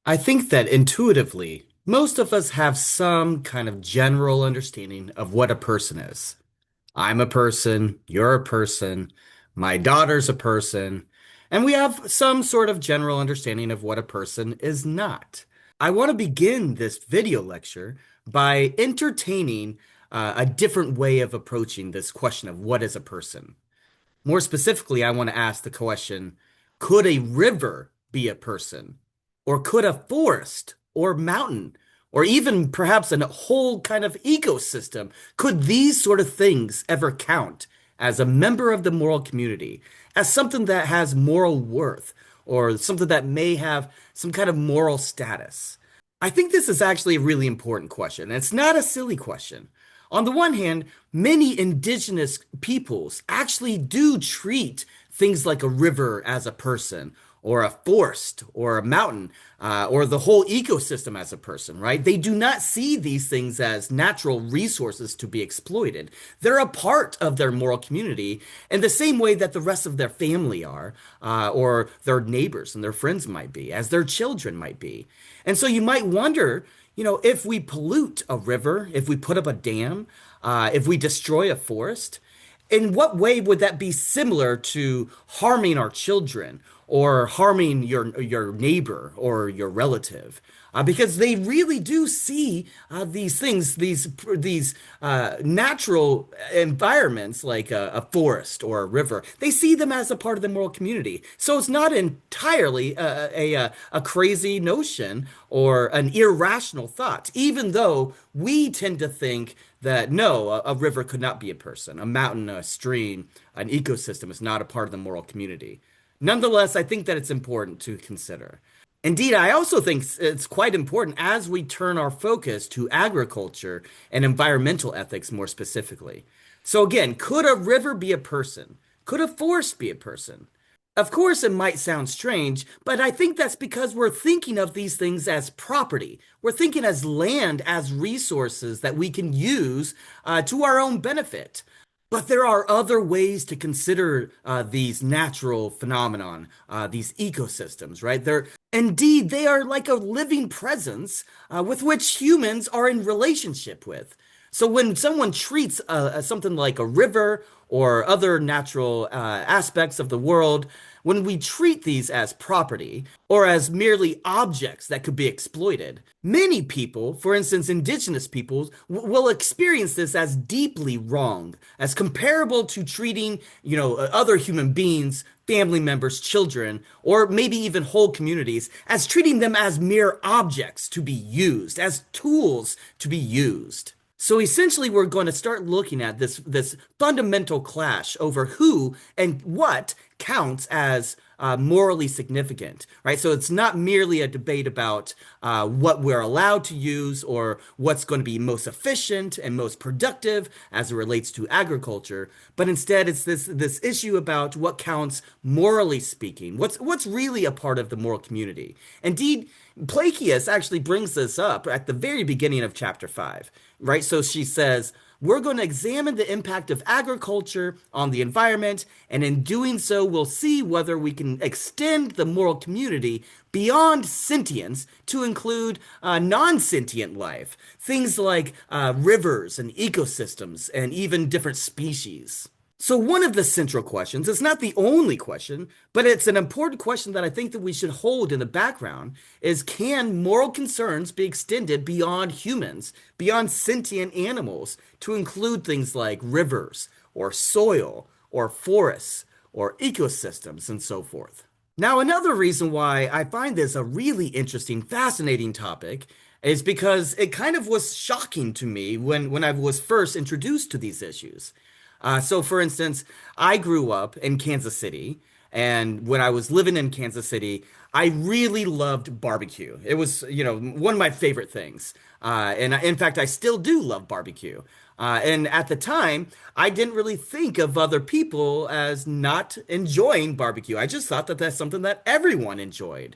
I think that intuitively, most of us have some kind of general understanding of what a person is. I'm a person, you're a person, my daughter's a person, and we have some sort of general understanding of what a person is not. I want to begin this video lecture by entertaining a different way of approaching this question of what is a person. More specifically, I want to ask the question, could a river be a person? Or could a forest or mountain, or even perhaps a whole kind of ecosystem, could these sort of things ever count as a member of the moral community, as something that has moral worth, or something that may have some kind of moral status? I think this is actually a really important question, and it's not a silly question. On the one hand, many indigenous peoples actually do treat things like a river as a person, or a forest, or a mountain, or the whole ecosystem as a person, right? They do not see these things as natural resources to be exploited. They're a part of their moral community in the same way that the rest of their family are, or their neighbors and their friends might be, as their children might be. And so you might wonder, if we pollute a river, if we put up a dam, if we destroy a forest, in what way would that be similar to harming our children or harming your neighbor or your relative? Because they really do see these things, these natural environments like a forest or a river. They see them as a part of the moral community. So it's not entirely a crazy notion or an irrational thought, even though we tend to think that no, a river could not be a person, a mountain, a stream, an ecosystem is not a part of the moral community. Nonetheless, I think that it's important to consider. Indeed, I also think it's quite important as we turn our focus to agriculture and environmental ethics more specifically. So, again, could a river be a person? Could a forest be a person? Of course, it might sound strange, but I think that's because we're thinking of these things as property. We're thinking as land, as resources that we can use to our own benefit. But there are other ways to consider these natural phenomenon, these ecosystems, right? Indeed, they are like a living presence with which humans are in relationship with. So when someone treats something like a river or other natural aspects of the world, when we treat these as property or as merely objects that could be exploited, many people, for instance, indigenous peoples, will experience this as deeply wrong, as comparable to treating, other human beings, family members, children, or maybe even whole communities, as treating them as mere objects to be used, as tools to be used. So essentially, we're going to start looking at this fundamental clash over who and what counts as morally significant, right? So it's not merely a debate about what we're allowed to use or what's going to be most efficient and most productive as it relates to agriculture, but instead it's this issue about what counts morally speaking. What's really a part of the moral community? Indeed, Placius actually brings this up at the very beginning of chapter 5, right? So she says, we're going to examine the impact of agriculture on the environment, and in doing so, we'll see whether we can extend the moral community beyond sentience to include non-sentient life, things like rivers and ecosystems, and even different species. So one of the central questions, it's not the only question, but it's an important question that I think that we should hold in the background is can moral concerns be extended beyond humans, beyond sentient animals, to include things like rivers or soil or forests or ecosystems and so forth. Now, another reason why I find this a really interesting, fascinating topic is because it kind of was shocking to me when I was first introduced to these issues. So, for instance, I grew up in Kansas City, and when I was living in Kansas City, I really loved barbecue. It was, one of my favorite things. In fact, I still do love barbecue. And at the time, I didn't really think of other people as not enjoying barbecue. I just thought that that's something that everyone enjoyed.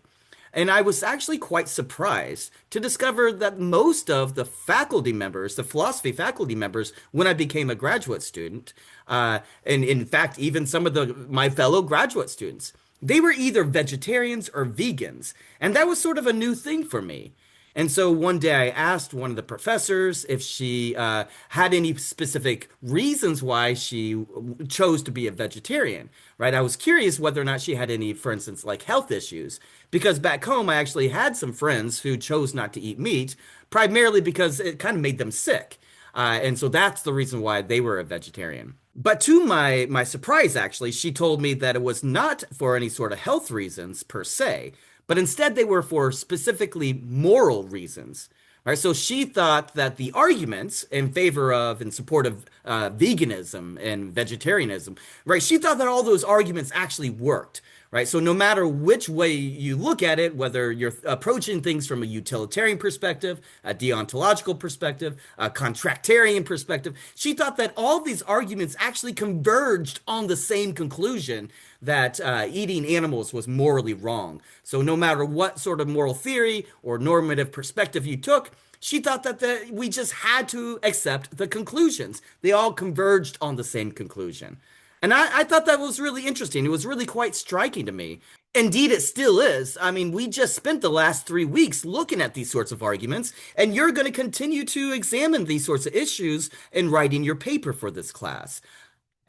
And I was actually quite surprised to discover that most of the faculty members, the philosophy faculty members, when I became a graduate student, and in fact, even some of my fellow graduate students, they were either vegetarians or vegans, and that was sort of a new thing for me. And so one day I asked one of the professors if she had any specific reasons why she chose to be a vegetarian, right? I was curious whether or not she had any, for instance, like health issues, because back home I actually had some friends who chose not to eat meat, primarily because it kind of made them sick. And so that's the reason why they were a vegetarian. But to my surprise, actually, she told me that it was not for any sort of health reasons per se, but instead they were for specifically moral reasons. Right? So she thought that the arguments in favor of and support of veganism and vegetarianism, right? She thought that all those arguments actually worked. Right. So no matter which way you look at it, whether you're approaching things from a utilitarian perspective, a deontological perspective, a contractarian perspective, she thought that all these arguments actually converged on the same conclusion that eating animals was morally wrong. So no matter what sort of moral theory or normative perspective you took, she thought that we just had to accept the conclusions. They all converged on the same conclusion. And I thought that was really interesting. It was really quite striking to me. Indeed, it still is. I mean, we just spent the last 3 weeks looking at these sorts of arguments, and you're going to continue to examine these sorts of issues in writing your paper for this class.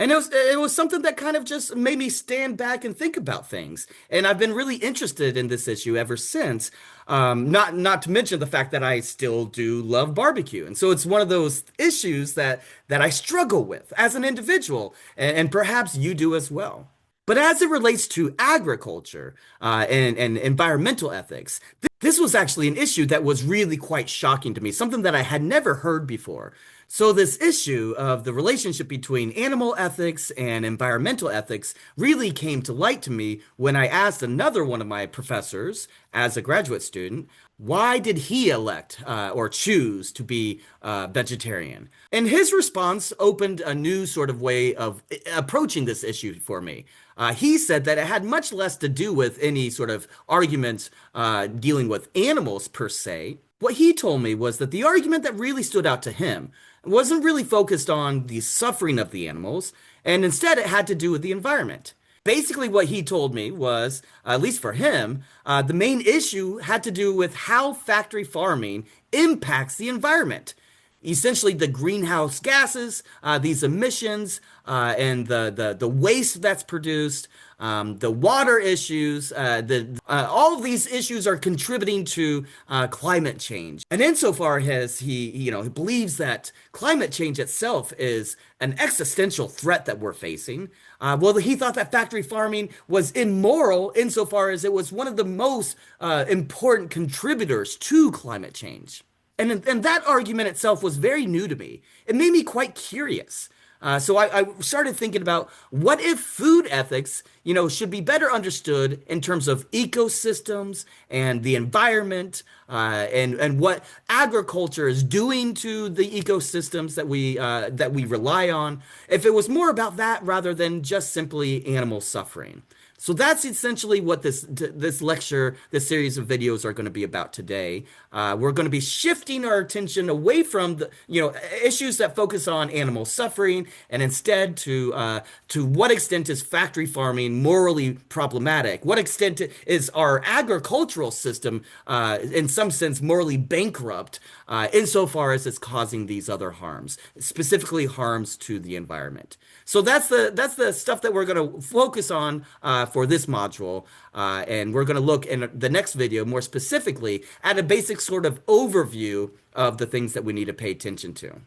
And it was something that kind of just made me stand back and think about things. And I've been really interested in this issue ever since. Not to mention the fact that I still do love barbecue. And so it's one of those issues that I struggle with as an individual, and perhaps you do as well. But as it relates to agriculture and environmental ethics, this was actually an issue that was really quite shocking to me, something that I had never heard before. So, this issue of the relationship between animal ethics and environmental ethics really came to light to me when I asked another one of my professors as a graduate student, why did he elect or choose to be vegetarian? And his response opened a new sort of way of approaching this issue for me. He said that it had much less to do with any sort of arguments dealing with animals per se. What he told me was that the argument that really stood out to him wasn't really focused on the suffering of the animals, and instead it had to do with the environment. Basically, what he told me was, at least for him, the main issue had to do with how factory farming impacts the environment. Essentially, the greenhouse gases, these emissions, and the waste that's produced, the water issues, all of these issues are contributing to climate change. And insofar as he believes that climate change itself is an existential threat that we're facing, well, he thought that factory farming was immoral insofar as it was one of the most important contributors to climate change. And that argument itself was very new to me. It made me quite curious. So I started thinking about what if food ethics, should be better understood in terms of ecosystems and the environment, and what agriculture is doing to the ecosystems that we rely on. If it was more about that rather than just simply animal suffering. So that's essentially what this lecture, this series of videos are going to be about today. We're going to be shifting our attention away from the issues that focus on animal suffering, and instead to what extent is factory farming morally problematic? What extent is our agricultural system in some sense morally bankrupt insofar as it's causing these other harms, specifically harms to the environment? So that's the stuff that we're going to focus on for this module, and we're going to look in the next video more specifically at a basic sort of overview of the things that we need to pay attention to.